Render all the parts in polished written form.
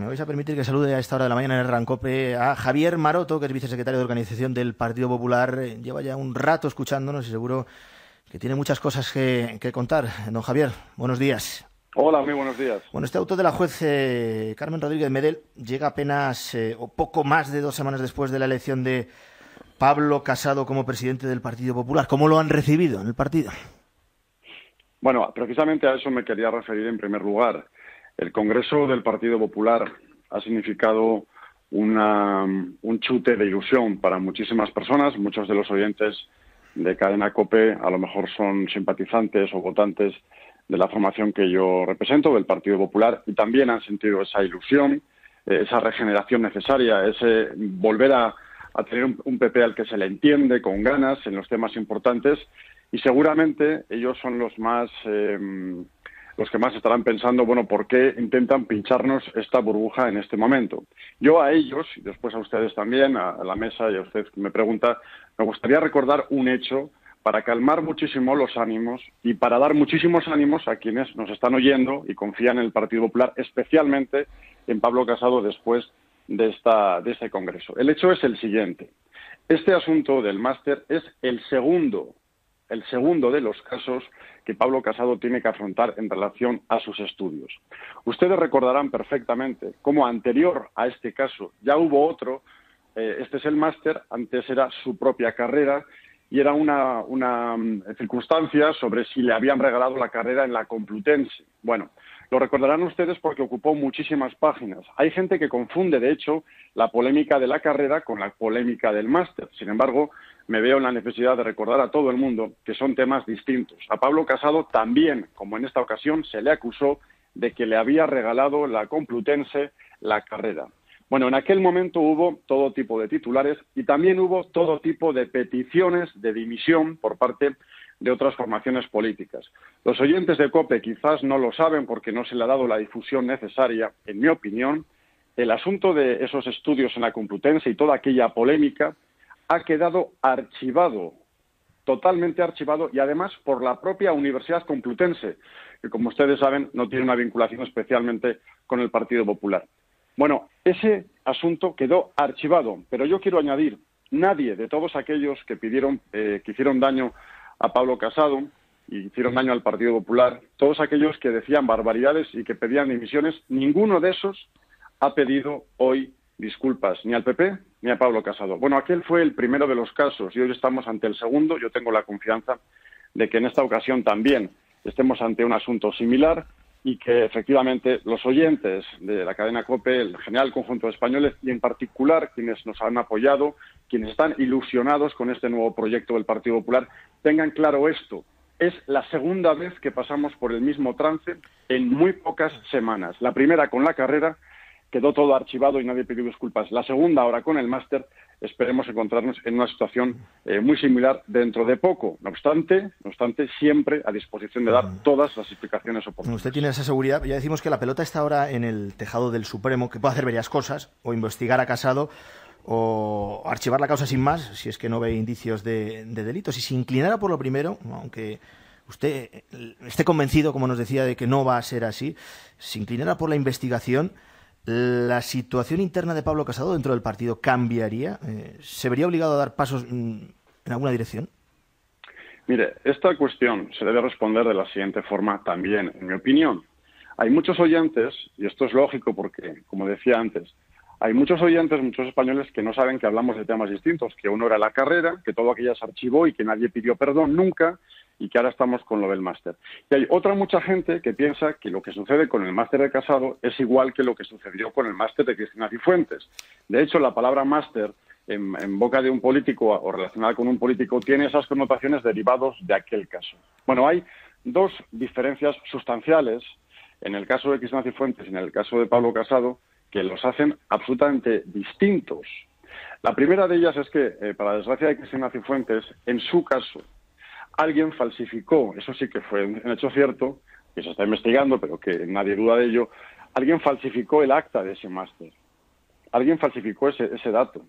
Me vais a permitir que salude a esta hora de la mañana en el Rancope a Javier Maroto, que es vicesecretario de Organización del Partido Popular. Lleva ya un rato escuchándonos y seguro que tiene muchas cosas que contar. Don Javier, buenos días. Hola, muy buenos días. Bueno, este auto de la juez Carmen Rodríguez Medel llega apenas o poco más de 2 semanas después de la elección de Pablo Casado como presidente del Partido Popular. ¿Cómo lo han recibido en el partido? Bueno, precisamente a eso me quería referir en primer lugar. El Congreso del Partido Popular ha significado un chute de ilusión para muchísimas personas. Muchos de los oyentes de Cadena COPE a lo mejor son simpatizantes o votantes de la formación que yo represento, del Partido Popular, y también han sentido esa ilusión, esa regeneración necesaria, ese volver a tener un PP al que se le entiende con ganas en los temas importantes, y seguramente ellos son los que más estarán pensando, bueno, ¿por qué intentan pincharnos esta burbuja en este momento? Yo a ellos, y después a ustedes también, a la mesa y a usted que me pregunta, me gustaría recordar un hecho para calmar muchísimo los ánimos y para dar muchísimos ánimos a quienes nos están oyendo y confían en el Partido Popular, especialmente en Pablo Casado después de este Congreso. El hecho es el siguiente. Este asunto del máster es el segundo de los casos que Pablo Casado tiene que afrontar en relación a sus estudios. Ustedes recordarán perfectamente cómo anterior a este caso ya hubo otro. Este es el máster, antes era su propia carrera y era una circunstancia sobre si le habían regalado la carrera en la Complutense. Bueno, lo recordarán ustedes porque ocupó muchísimas páginas. Hay gente que confunde, de hecho, la polémica de la carrera con la polémica del máster. Sin embargo, me veo en la necesidad de recordar a todo el mundo que son temas distintos. A Pablo Casado también, como en esta ocasión, se le acusó de que le había regalado la Complutense la carrera. Bueno, en aquel momento hubo todo tipo de titulares y también hubo todo tipo de peticiones de dimisión por parte de otras formaciones políticas. Los oyentes de COPE quizás no lo saben porque no se le ha dado la difusión necesaria. En mi opinión, el asunto de esos estudios en la Complutense y toda aquella polémica ha quedado archivado, totalmente archivado, y además por la propia Universidad Complutense, que como ustedes saben no tiene una vinculación especialmente con el Partido Popular. Bueno, ese asunto quedó archivado, pero yo quiero añadir, nadie de todos aquellos que hicieron daño a Pablo Casado y hicieron daño al Partido Popular, todos aquellos que decían barbaridades y que pedían dimisiones, ninguno de esos ha pedido hoy disculpas, ni al PP ni a Pablo Casado. Bueno, aquel fue el primero de los casos y hoy estamos ante el segundo. Yo tengo la confianza de que en esta ocasión también estemos ante un asunto similar y que efectivamente los oyentes de la cadena COPE, el general conjunto de españoles y en particular quienes nos han apoyado, quienes están ilusionados con este nuevo proyecto del Partido Popular, tengan claro esto. Es la segunda vez que pasamos por el mismo trance en muy pocas semanas. La primera con la carrera, quedó todo archivado y nadie pidió disculpas. La segunda ahora con el máster, esperemos encontrarnos en una situación muy similar dentro de poco. No obstante, siempre a disposición de dar todas las explicaciones oportunas. Usted tiene esa seguridad. Ya decimos que la pelota está ahora en el tejado del Supremo, que puede hacer varias cosas, o investigar a Casado, o archivar la causa sin más, si es que no ve indicios de delitos. Y si inclinara por lo primero, aunque usted esté convencido, como nos decía, de que no va a ser así, si inclinara por la investigación, ¿la situación interna de Pablo Casado dentro del partido cambiaría? ¿Se vería obligado a dar pasos en alguna dirección? Mire, esta cuestión se debe responder de la siguiente forma también, en mi opinión. Hay muchos oyentes, y esto es lógico porque, como decía antes, hay muchos oyentes, muchos españoles que no saben que hablamos de temas distintos, que uno era la carrera, que todo aquello se archivó y que nadie pidió perdón nunca, y que ahora estamos con lo del máster. Y hay mucha gente que piensa que lo que sucede con el máster de Casado es igual que lo que sucedió con el máster de Cristina Cifuentes. De hecho, la palabra máster en boca de un político o relacionada con un político tiene esas connotaciones derivados de aquel caso. Bueno, hay dos diferencias sustanciales en el caso de Cristina Cifuentes y en el caso de Pablo Casado que los hacen absolutamente distintos. La primera de ellas es que, para desgracia de Cristina Cifuentes, en su caso, alguien falsificó, eso sí que fue un hecho cierto, que se está investigando, pero que nadie duda de ello, alguien falsificó el acta de ese máster. Alguien falsificó ese dato.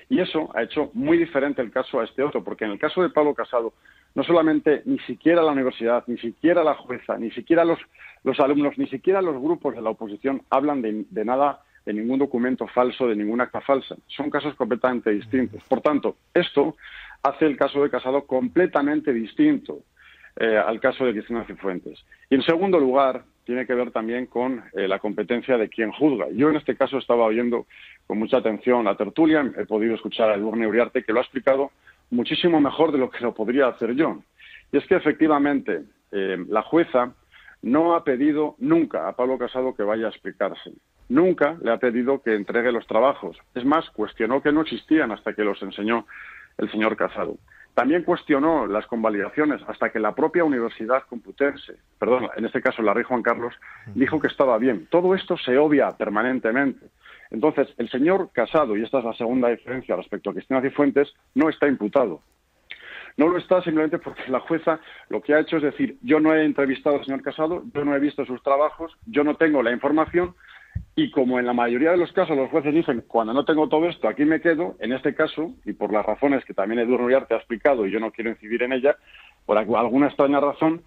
Y eso ha hecho muy diferente el caso a este otro, porque en el caso de Pablo Casado, no solamente ni siquiera la universidad, ni siquiera la jueza, ni siquiera los alumnos, ni siquiera los grupos de la oposición hablan de nada de ningún documento falso, de ninguna acta falsa. Son casos completamente distintos. Por tanto, esto hace el caso de Casado completamente distinto al caso de Cristina Cifuentes. Y en segundo lugar, tiene que ver también con la competencia de quien juzga. Yo en este caso estaba oyendo con mucha atención la tertulia, he podido escuchar a Edurne Uriarte, que lo ha explicado muchísimo mejor de lo que lo podría hacer yo. Y es que efectivamente la jueza no ha pedido nunca a Pablo Casado que vaya a explicarse. Nunca le ha pedido que entregue los trabajos. Es más, cuestionó que no existían hasta que los enseñó el señor Casado. También cuestionó las convalidaciones hasta que la propia Universidad Complutense, perdón, en este caso la Rey Juan Carlos, dijo que estaba bien. Todo esto se obvia permanentemente. Entonces, el señor Casado, y esta es la segunda diferencia respecto a Cristina Cifuentes, no está imputado. No lo está simplemente porque la jueza lo que ha hecho es decir, yo no he entrevistado al señor Casado, yo no he visto sus trabajos, yo no tengo la información, y como en la mayoría de los casos los jueces dicen, cuando no tengo todo esto, aquí me quedo, en este caso, y por las razones que también Edurne Uriarte ha explicado y yo no quiero incidir en ella, por alguna extraña razón,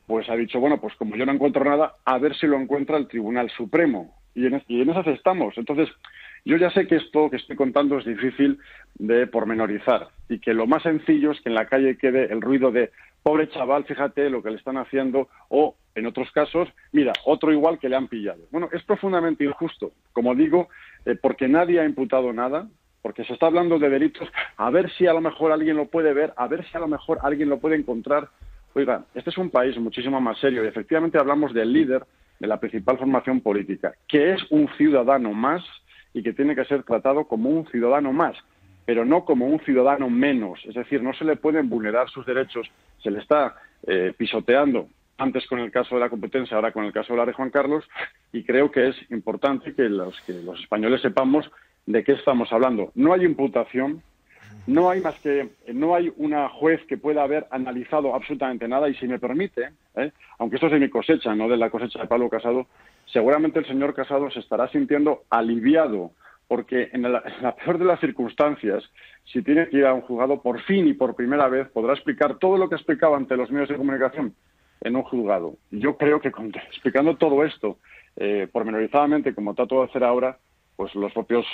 pues ha dicho, bueno, pues como yo no encuentro nada, a ver si lo encuentra el Tribunal Supremo. Y en esas estamos. Entonces, yo ya sé que esto que estoy contando es difícil de pormenorizar y que lo más sencillo es que en la calle quede el ruido de pobre chaval, fíjate lo que le están haciendo, o en otros casos, mira, otro igual que le han pillado. Bueno, es profundamente injusto, como digo, porque nadie ha imputado nada, porque se está hablando de delitos, a ver si a lo mejor alguien lo puede ver, a ver si a lo mejor alguien lo puede encontrar. Oiga, este es un país muchísimo más serio y efectivamente hablamos del líder de la principal formación política, que es un ciudadano más y que tiene que ser tratado como un ciudadano más, pero no como un ciudadano menos. Es decir, no se le pueden vulnerar sus derechos, se le está pisoteando, antes con el caso de la competencia, ahora con el caso de la Rey Juan Carlos, y creo que es importante que los españoles sepamos de qué estamos hablando. No hay imputación, no hay una juez que pueda haber analizado absolutamente nada, y si me permite, aunque esto es de mi cosecha, no de la cosecha de Pablo Casado, seguramente el señor Casado se estará sintiendo aliviado, porque en la peor de las circunstancias, si tiene que ir a un juzgado, por fin y por primera vez podrá explicar todo lo que explicaba ante los medios de comunicación en un juzgado. Yo creo que explicando todo esto pormenorizadamente, como trato de hacer ahora, pues los propios,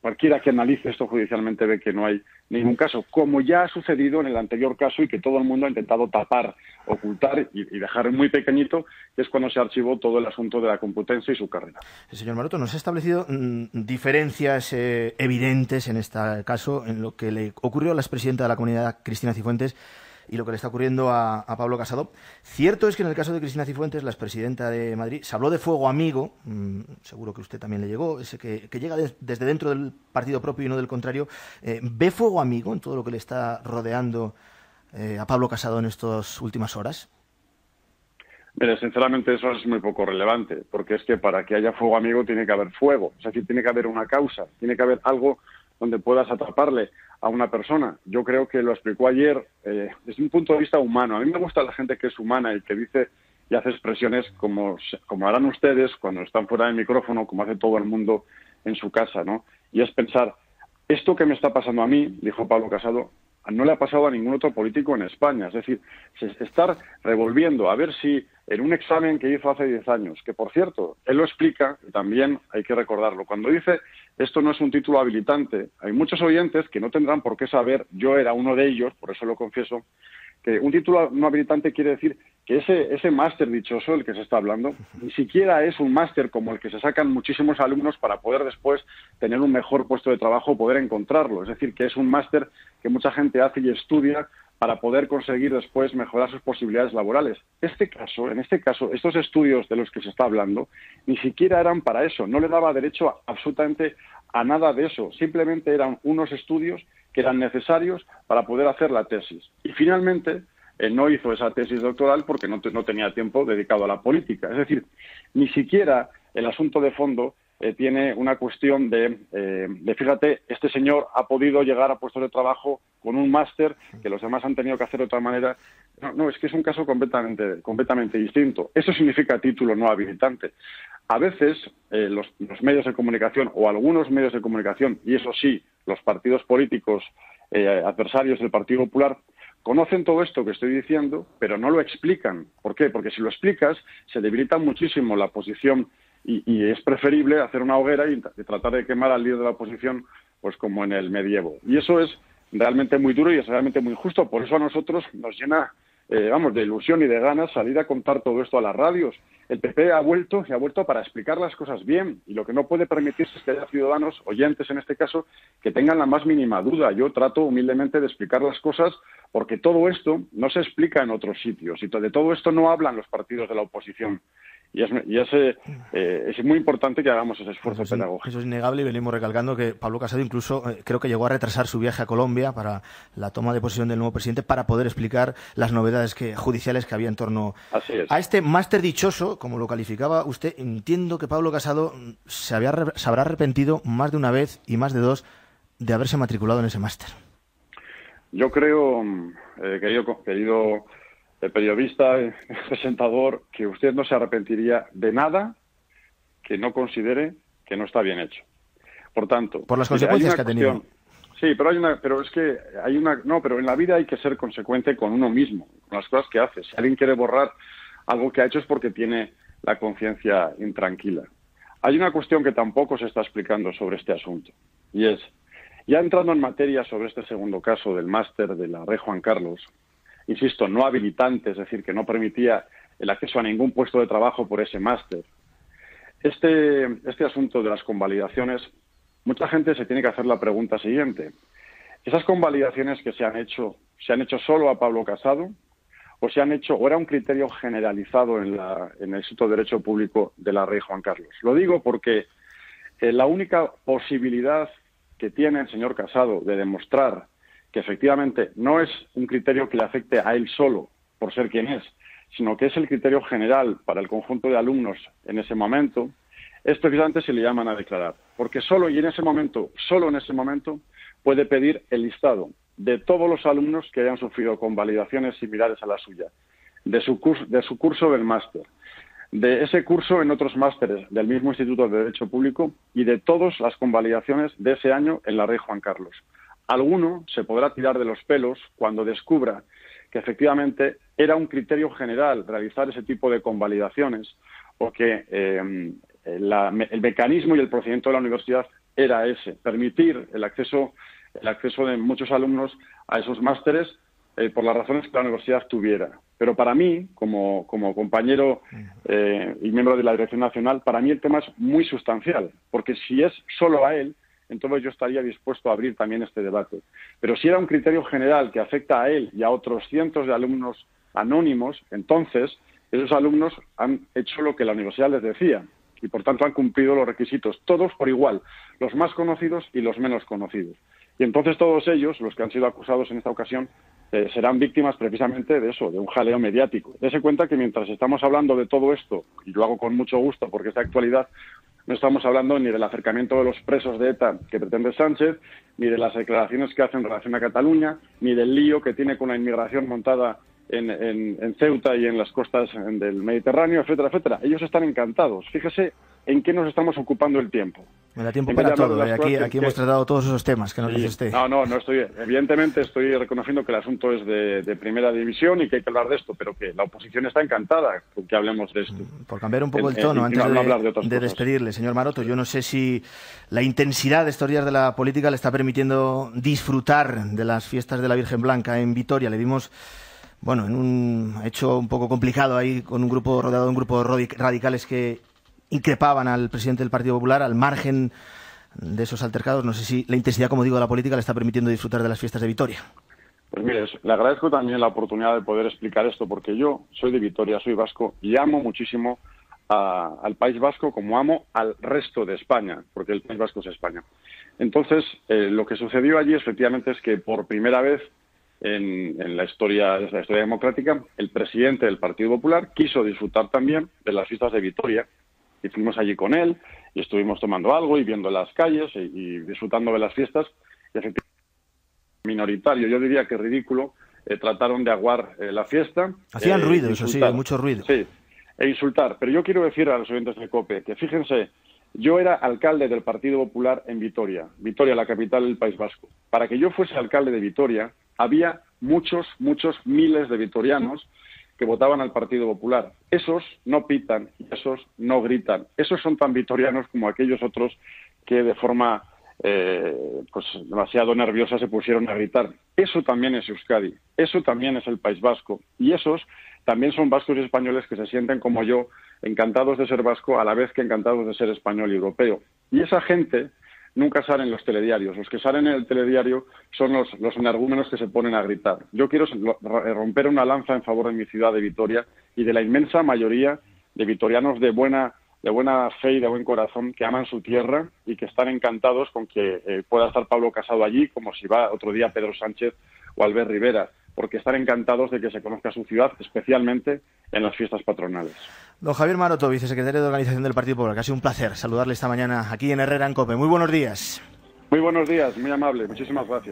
cualquiera que analice esto judicialmente ve que no hay ningún caso, como ya ha sucedido en el anterior caso y que todo el mundo ha intentado tapar, ocultar y dejar muy pequeñito, que es cuando se archivó todo el asunto de la Complutense y su carrera. Señor Maroto, ¿nos ha establecido diferencias evidentes en este caso en lo que le ocurrió a la expresidenta de la Comunidad, Cristina Cifuentes, y lo que le está ocurriendo a Pablo Casado? Cierto es que en el caso de Cristina Cifuentes, la expresidenta de Madrid, se habló de fuego amigo, seguro que usted también le llegó, ese que llega desde dentro del partido propio y no del contrario. ¿Ve fuego amigo en todo lo que le está rodeando a Pablo Casado en estas últimas horas? Mire, sinceramente eso es muy poco relevante, porque es que para que haya fuego amigo tiene que haber fuego, es decir, tiene que haber una causa, tiene que haber algo donde puedas atraparle a una persona. Yo creo que lo explicó ayer desde un punto de vista humano. A mí me gusta la gente que es humana y que dice y hace expresiones como harán ustedes cuando están fuera del micrófono, como hace todo el mundo en su casa, ¿no? Y es pensar, esto que me está pasando a mí, dijo Pablo Casado, no le ha pasado a ningún otro político en España. Es decir, estar revolviendo a ver si en un examen que hizo hace 10 años, que por cierto, él lo explica, y también hay que recordarlo, cuando dice esto no es un título habilitante, hay muchos oyentes que no tendrán por qué saber, yo era uno de ellos, por eso lo confieso, que un título no habilitante quiere decir que ese máster dichoso, el que se está hablando, ni siquiera es un máster como el que se sacan muchísimos alumnos para poder después tener un mejor puesto de trabajo o poder encontrarlo. Es decir, que es un máster que mucha gente hace y estudia para poder conseguir después mejorar sus posibilidades laborales. En este caso, estos estudios de los que se está hablando, ni siquiera eran para eso, no le daba derecho absolutamente a nada de eso, simplemente eran unos estudios que eran necesarios para poder hacer la tesis. Y finalmente no hizo esa tesis doctoral porque no tenía tiempo dedicado a la política. Es decir, ni siquiera el asunto de fondo tiene una cuestión de, fíjate, este señor ha podido llegar a puestos de trabajo con un máster que los demás han tenido que hacer de otra manera. No, es que es un caso completamente distinto. Eso significa título no habilitante. A veces los medios de comunicación o algunos medios de comunicación, y eso sí, los partidos políticos adversarios del Partido Popular, conocen todo esto que estoy diciendo, pero no lo explican. ¿Por qué? Porque si lo explicas, se debilita muchísimo la posición y es preferible hacer una hoguera y tratar de quemar al líder de la oposición pues como en el medievo. Y eso es realmente muy duro y es realmente muy injusto. Por eso a nosotros nos llena de ilusión y de ganas salir a contar todo esto a las radios. El PP ha vuelto para explicar las cosas bien, y lo que no puede permitirse es que haya ciudadanos, oyentes en este caso, que tengan la más mínima duda. Yo trato humildemente de explicar las cosas porque todo esto no se explica en otros sitios y de todo esto no hablan los partidos de la oposición. Y es muy importante que hagamos ese esfuerzo pedagógico. Eso es innegable, y venimos recalcando que Pablo Casado incluso creo que llegó a retrasar su viaje a Colombia para la toma de posesión del nuevo presidente para poder explicar las novedades judiciales que había en torno a este máster dichoso, como lo calificaba usted. Entiendo que Pablo Casado se habrá arrepentido más de una vez y más de dos de haberse matriculado en ese máster. Yo creo, querido periodista, presentador, que usted no se arrepentiría de nada que no considere que no está bien hecho. Por tanto, por las consecuencias que ha tenido. Sí, pero pero en la vida hay que ser consecuente con uno mismo, con las cosas que hace. Si alguien quiere borrar algo que ha hecho es porque tiene la conciencia intranquila. Hay una cuestión que tampoco se está explicando sobre este asunto, y es, ya entrando en materia sobre este segundo caso del máster de la Rey Juan Carlos, insisto, no habilitante, es decir, que no permitía el acceso a ningún puesto de trabajo por ese máster. Este asunto de las convalidaciones, mucha gente se tiene que hacer la pregunta siguiente. ¿Esas convalidaciones que se han hecho solo a Pablo Casado o era un criterio generalizado en el Instituto de Derecho Público de la Rey Juan Carlos? Lo digo porque la única posibilidad que tiene el señor Casado de demostrar que efectivamente no es un criterio que le afecte a él solo por ser quien es, sino que es el criterio general para el conjunto de alumnos en ese momento, es precisamente si le llaman a declarar. Porque solo en ese momento, puede pedir el listado de todos los alumnos que hayan sufrido convalidaciones similares a la suya, de su curso del máster, de ese curso en otros másteres del mismo Instituto de Derecho Público y de todas las convalidaciones de ese año en la Rey Juan Carlos. Alguno se podrá tirar de los pelos cuando descubra que efectivamente era un criterio general realizar ese tipo de convalidaciones, porque el mecanismo y el procedimiento de la universidad era ese, permitir el acceso de muchos alumnos a esos másteres por las razones que la universidad tuviera. Pero para mí, como compañero y miembro de la Dirección Nacional, para mí el tema es muy sustancial, porque si es solo a él, entonces yo estaría dispuesto a abrir también este debate. Pero si era un criterio general que afecta a él y a otros cientos de alumnos anónimos, entonces esos alumnos han hecho lo que la universidad les decía y, por tanto, han cumplido los requisitos, todos por igual, los más conocidos y los menos conocidos. Y entonces todos ellos, los que han sido acusados en esta ocasión, serán víctimas precisamente de eso, de un jaleo mediático. Dese cuenta que mientras estamos hablando de todo esto, y lo hago con mucho gusto porque es de actualidad, no estamos hablando ni del acercamiento de los presos de ETA que pretende Sánchez, ni de las declaraciones que hace en relación a Cataluña, ni del lío que tiene con la inmigración montada en Ceuta y en las costas del Mediterráneo, etcétera, etcétera. Ellos están encantados. Fíjese en qué nos estamos ocupando el tiempo. Me da tiempo para todo. Aquí hemos tratado todos esos temas que nos dice usted. No evidentemente estoy reconociendo que el asunto es de primera división y que hay que hablar de esto, pero que la oposición está encantada con que hablemos de esto. Por cambiar un poco el tono, antes de despedirle, señor Maroto, yo no sé si la intensidad de estos días de la política le está permitiendo disfrutar de las fiestas de la Virgen Blanca en Vitoria. Le vimos, en un hecho un poco complicado ahí, rodeado de un grupo de radicales que increpaban al presidente del Partido Popular al margen de esos altercados. No sé si la intensidad, como digo, de la política le está permitiendo disfrutar de las fiestas de Vitoria. Pues mire, le agradezco también la oportunidad de poder explicar esto, porque yo soy de Vitoria, soy vasco y amo muchísimo al País Vasco como amo al resto de España, porque el País Vasco es España. Entonces, lo que sucedió allí efectivamente es que por primera vez en la historia democrática, el presidente del Partido Popular quiso disfrutar también de las fiestas de Vitoria, y fuimos allí con él y estuvimos tomando algo y viendo las calles y disfrutando de las fiestas. Y efectivamente, minoritario, yo diría que ridículo, trataron de aguar la fiesta. Hacían ruido, eso sí, mucho ruido. Sí, e insultar. Pero yo quiero decir a los oyentes de COPE que, fíjense, yo era alcalde del Partido Popular en Vitoria, la capital del País Vasco. Para que yo fuese alcalde de Vitoria, había muchos miles de vitorianos que votaban al Partido Popular. Esos no pitan y esos no gritan. Esos son tan vitorianos como aquellos otros que de forma pues demasiado nerviosa se pusieron a gritar. Eso también es Euskadi, eso también es el País Vasco, y esos también son vascos y españoles que se sienten como yo, encantados de ser vasco a la vez que encantados de ser español y europeo. Y esa gente nunca sale en los telediarios. Los que salen en el telediario son los energúmenos que se ponen a gritar. Yo quiero romper una lanza en favor de mi ciudad de Vitoria y de la inmensa mayoría de vitorianos de buena fe y de buen corazón, que aman su tierra y que están encantados con que pueda estar Pablo Casado allí, como si va otro día Pedro Sánchez o Albert Rivera, porque están encantados de que se conozca su ciudad, especialmente en las fiestas patronales. Don Javier Maroto, vicesecretario de Organización del Partido Popular, que ha sido un placer saludarle esta mañana aquí en Herrera en COPE. Muy buenos días. Muy buenos días, muy amable, muchísimas gracias.